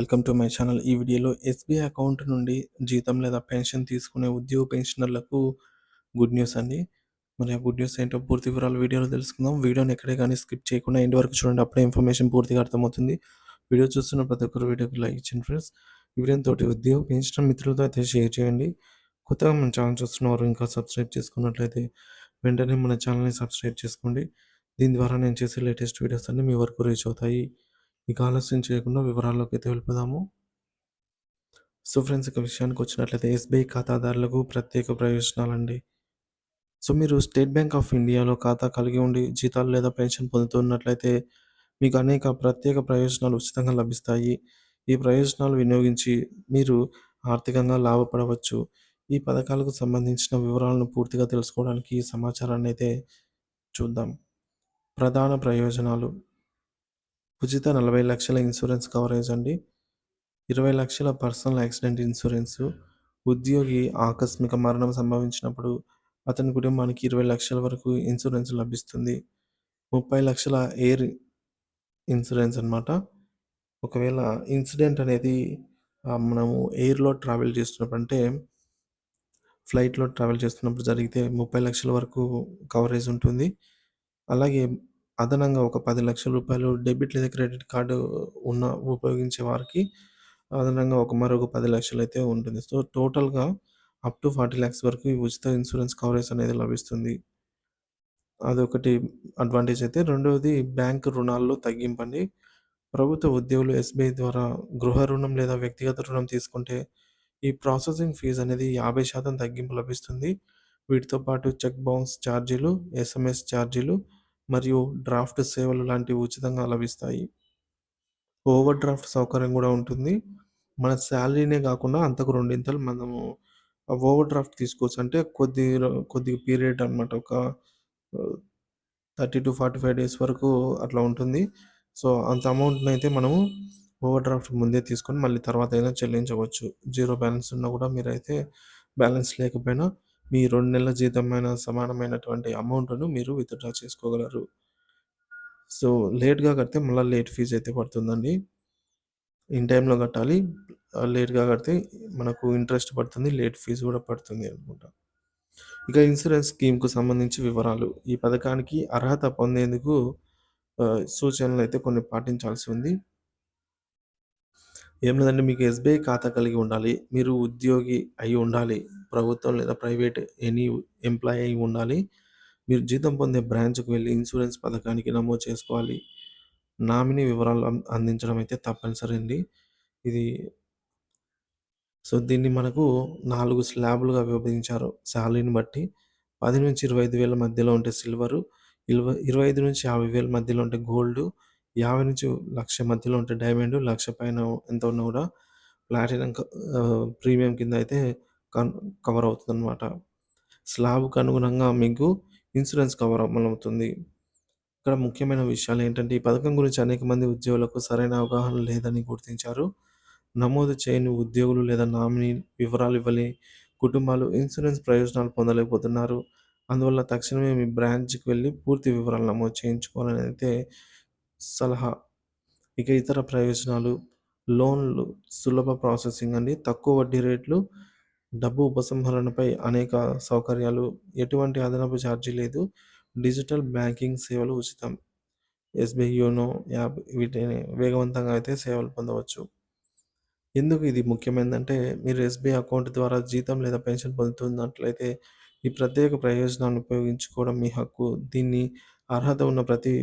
Welcome to my channel. ఈ వీడియోలో SBI account నుండి జీతం లేదా పెన్షన్ తీసుకునే ఉద్యోగ పెన్షనర్లకు గుడ్ న్యూస్ అండి. మరి ఆ గుడ్ న్యూస్ ఏంటో పూర్తి వివరాలు వీడియోలో తెలుసుకుందాం. వీడియోని ఎక్కడే గానీ స్కిప్ చేయకుండా ఎండ్ వరకు చూడండి. అప్పుడే ఇన్ఫర్మేషన్ పూర్తిగా అర్థమవుతుంది. వీడియో చూస్తున్న ప్రతి ఒక్కరు వీడియోకి లైక్ ఇచ్చేయండి ఫ్రెండ్స్. ఈ వీడియోని తోటి ఉద్యోగ పెన్షన్ మిత్రులతో అయితే షేర్ చేయండి. కొత్తగా మన ఛానల్ చూస్తున్నవారు ఇంకా సబ్స్క్రైబ్ చేసుకున్నట్లయితే వెంటనే మన ఛానల్‌ని సబ్స్క్రైబ్ చేసుకోండి. దీని ద్వారా నేను చేసే లేటెస్ట్ వీడియోస్ అన్నీ మీ వరకు రీచ్ అవుతాయి. ఇక ఆలస్యం చేయకుండా వివరాల్లోకైతే వెళ్ళిపోదాము. సో ఫ్రెండ్స్, ఇక విషయానికొచ్చినట్లయితే ఎస్‌బీఐ ఖాతాదారులకు ప్రత్యేక ప్రయోజనాలండి. సో మీరు స్టేట్ బ్యాంక్ ఆఫ్ ఇండియాలో ఖాతా కలిగి ఉండి జీతాలు లేదా పెన్షన్ పొందుతున్నట్లయితే మీకు అనేక ప్రత్యేక ప్రయోజనాలు ఉచితంగా లభిస్తాయి. ఈ ప్రయోజనాలు వినియోగించి మీరు ఆర్థికంగా లాభపడవచ్చు. ఈ పథకాలకు సంబంధించిన వివరాలను పూర్తిగా తెలుసుకోవడానికి ఈ సమాచారాన్ని అయితే చూద్దాం. ప్రధాన ప్రయోజనాలు: ఉచిత 40,00,000 ఇన్సూరెన్స్ కవరేజ్ అండి. 20,00,000 పర్సనల్ యాక్సిడెంట్ ఇన్సూరెన్సు. ఉద్యోగి ఆకస్మిక మరణం సంభవించినప్పుడు అతని కుటుంబానికి 20,00,000 వరకు ఇన్సూరెన్స్ లభిస్తుంది. 30,00,000 ఎయిర్ ఇన్సూరెన్స్ అనమాట. ఒకవేళ ఇన్సిడెంట్ అనేది మనము ఎయిర్‌లో ట్రావెల్ చేస్తున్నప్పుడు అంటే ఫ్లైట్‌లో ట్రావెల్ చేస్తున్నప్పుడు జరిగితే 30,00,000 వరకు కవరేజ్ ఉంటుంది. అలాగే అదనంగా ఒక 10,00,000 డెబిట్ లేదా క్రెడిట్ కార్డ్ ఉన్న ఉపయోగించే వారికి అదనంగా మరొక 10,00,000 అయితే ఉంటుంది. సో, టోటల్‌గా అప్ టు 40,00,000 వరకు ఈ ఉచిత ఇన్సూరెన్స్ కవరేజ్ అనేది లభిస్తుంది. అదొకటి అడ్వాంటేజ్ అయితే. రెండవది బ్యాంక్ రుణాల్లో తగ్గింపండి. ప్రభుత్వ ఉద్యోగులు ఎస్‌బీఐ ద్వారా గృహ రుణం లేదా వ్యక్తిగత రుణం తీసుకుంటే ఈ ప్రాసెసింగ్ ఫీజ్ అనేది 50% తగ్గింపు లభిస్తుంది. వీటితో పాటు చెక్ బౌన్స్ ఛార్జీలు, ఎస్ఎంఎస్ ఛార్జీలు మరియు డ్రాఫ్ట్ సేవలు లాంటివి ఉచితంగా లభిస్తాయి. ఓవర్ డ్రాఫ్ట్ సౌకర్యం గూడా ఉంటుంది. మన సాలరీనే గాకుండా అంతకు రెండింతలు మనము ఓవర్ డ్రాఫ్ట్ తీసుకోవచ్చు. అంటే కొద్దిగా పీరియడ్ అనమాట. ఒక 30-45 డేస్ వరకు అట్లా ఉంటుంది. సో, అంత అమౌంట్‌నయితే మనము ఓవర్ డ్రాఫ్ట్ ముందే తీసుకొని మళ్ళీ తర్వాతైనా చెల్లించవచ్చు. జీరో బ్యాలెన్స్ ఉన్నా గూడా మీరైతే బ్యాలెన్స్ లేకపోయినా మీ 2 నెలల జీతమైన సమానమైనటువంటి అమౌంట్‌ను మీరు విత్‌డ్రా చేసుకోగలరు. సో, లేట్‌గా కడితే మళ్ళా లేట్ ఫీజయితే పడుతుందండి. ఇన్ టైమ్‌లో కట్టాలి. లేట్‌గా కడితే మనకు ఇంట్రెస్ట్ పడుతుంది. లేట్ ఫీజ్ గూడా పడుతుంది అనుకుంటా. ఇక ఇన్సూరెన్స్ స్కీమ్‌కు సంబంధించి వివరాలు. ఈ పథకానికి అర్హత పొందేందుకు సూచనలైతే కొన్ని పాటించాల్సి ఉంది. ఏం లేదండి, మీకు ఎస్‌బీఐ ఖాతా కలిగి ఉండాలి. మీరు ఉద్యోగి అయి ఉండాలి. ప్రభుత్వం లేదా ప్రైవేట్ ఎనీ ఎంప్లాయీ అయి ఉండాలి. మీరు జీతం పొందే బ్రాంచ్‌కి వెళ్లి ఇన్సూరెన్స్ పథకానికి నమోదు చేసుకోవాలి. నామినీ వివరాలు అందించడం అయితే తప్పనిసరి అండి. ఇది సో, దీన్ని మనకు 4 స్లాబులుగా విభజించారు సాలరీని బట్టి. 10,000-25,000 మధ్యలో ఉంటే సిల్వరు, 25,000-50,000 మధ్యలో ఉంటే గోల్డు, 50,000-1,00,000 మధ్యలో ఉంటే డైమండు, 1,00,000 పైన ఎంత ఉన్నా కూడా ప్లాటినం ప్రీమియం కింద అయితే కవర్ అవుతుందనమాట. స్లాబ్‌కు అనుగుణంగా మీకు ఇన్సూరెన్స్ కవర్ అమలవుతుంది. ఇక్కడ ముఖ్యమైన విషయాలేంటంటే, ఈ పథకం గురించి అనేక మంది ఉద్యోగులకు సరైన అవగాహన లేదని గుర్తించారు. నమోదు చేయని ఉద్యోగులు లేదా నామినీ వివరాలు ఇవ్వని కుటుంబాలు ఇన్సూరెన్స్ ప్రయోజనాలు పొందలేకపోతున్నారు. అందువల్ల తక్షణమే మీ బ్రాంచ్‌కి వెళ్లి పూర్తి వివరాలు నమోదు చేయించుకోవాలని అయితే సలహా. ఇక ఇతర ప్రయోజనాలు: లోన్‌లు సులభ ప్రాసెసింగ్ అండి. తక్కువ వడ్డీ రేట్లు, డబ్బు ఉపసంహరణపై అనేక సౌకర్యాలు, ఎటువంటి అదనపు ఛార్జీ లేదు. డిజిటల్ బ్యాంకింగ్ సేవలు ఉచితం. ఎస్‌బీఐ యోనో యాప్ వీటిని వేగవంతంగా అయితే సేవలు పొందవచ్చు. ఎందుకు ఇది ముఖ్యమైనదంటే, మీరు ఎస్‌బీఐ అకౌంట్ ద్వారా జీతం లేదా పెన్షన్ పొందుతున్నట్లయితే, ఈ ప్రత్యేక ప్రయోజనాన్ని ఉపయోగించుకోవడం మీ హక్కు. దీన్ని అర్హత ఉన్న ప్రతి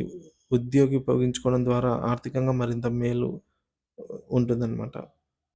ఉద్యోగి ఉపయోగించుకోవడం ద్వారా ఆర్థికంగా మరింత మేలు ఉంటుందన్నమాట.